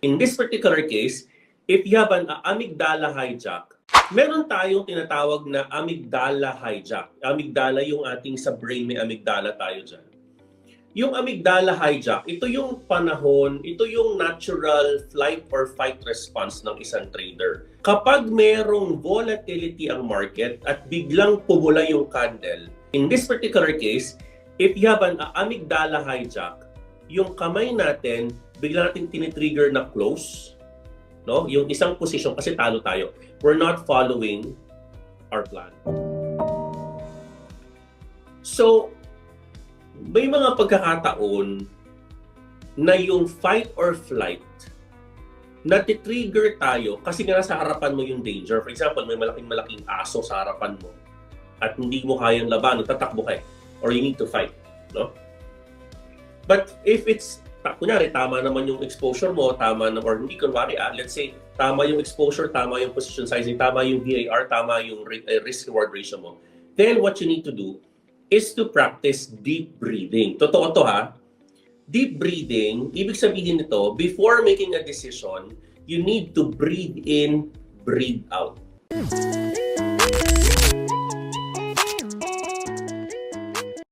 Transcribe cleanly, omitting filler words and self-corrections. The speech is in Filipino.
In this particular case, if you have an amygdala hijack, meron tayong tinatawag na amygdala hijack. Amygdala yung ating sa brain, may amygdala tayo dyan. Yung amygdala hijack, ito yung panahon, ito yung natural flight or fight response ng isang trader. Kapag merong volatility ang market at biglang pumula yung candle, in this particular case, if you have an amygdala hijack, yung kamay natin, bigla natin tinitrigger na close, no? Yung isang position kasi talo tayo. We're not following our plan. So, may mga pagkakataon na yung fight or flight nati-trigger tayo kasi nga nasa harapan mo yung danger. For example, may malaking aso sa harapan mo at hindi mo kayang laban, tatakbo ka or you need to fight, no? But if it's kunyari, tama naman yung exposure mo, tama na, or hindi kunwari, let's say, tama yung exposure, tama yung position sizing, tama yung VAR, tama yung risk-reward ratio mo, then what you need to do is to practice deep breathing. Totoo to ha. Deep breathing, ibig sabihin nito, before making a decision, you need to breathe in, breathe out.